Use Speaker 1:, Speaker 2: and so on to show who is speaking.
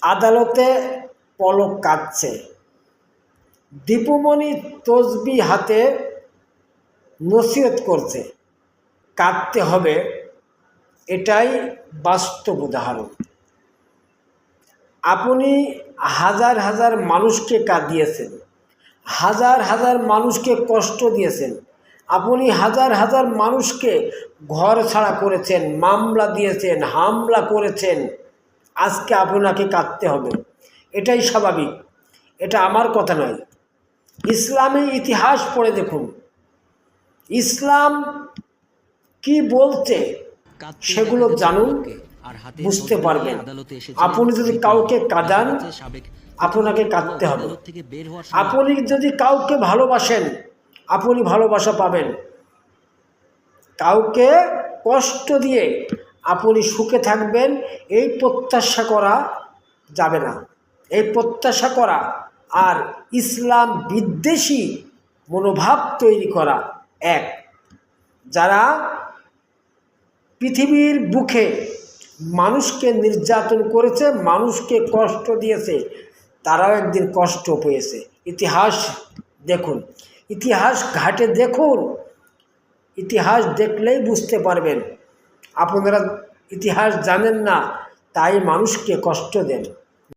Speaker 1: আদালতে পলক কাটছে, দীপুমণি তসবি হাতে নসিহত করছে, কাঁদতে হবে, এটাই বাস্তব উদাহরণ। আপনি হাজার হাজার মানুষকে কাঁদিয়েছেন, হাজার হাজার মানুষকে কষ্ট দিয়েছেন, আপনি হাজার হাজার মানুষকে ঘর ছাড়া করেছেন, মামলা দিয়েছেন, হামলা করেছেন। আজকে আপনাকে কাঁদতে হবে, এটাই স্বাভাবিক। এটা আমার কথা নয়, ইসলামী ইতিহাস পড়ে দেখুন, ইসলাম কি বলছে সেগুলো জানুন, বুঝতে পারবেন। আপনি যদি কাউকে কাঁদান, আপনাকে কাঁদতে হবে। আপনি যদি কাউকে ভালোবাসেন, আপনি ভালোবাসা পাবেন। কাউকে কষ্ট দিয়ে আপনি সুখে থাকবেন, এই প্রত্যাশা করা যাবে না। এই প্রত্যাশা করা আর ইসলাম বিদ্বেষী মনোভাব তৈরি করা এক। যারা পৃথিবীর বুকে মানুষকে নির্যাতন করেছে, মানুষকে কষ্ট দিয়েছে, তারাও একদিন কষ্ট পেয়েছে। ইতিহাস দেখুন, ইতিহাস ঘাটে দেখুন, ইতিহাস দেখলেই বুঝতে পারবেন। আপনারা ইতিহাস জানেন না, তাই মানুষকে কষ্ট দেন।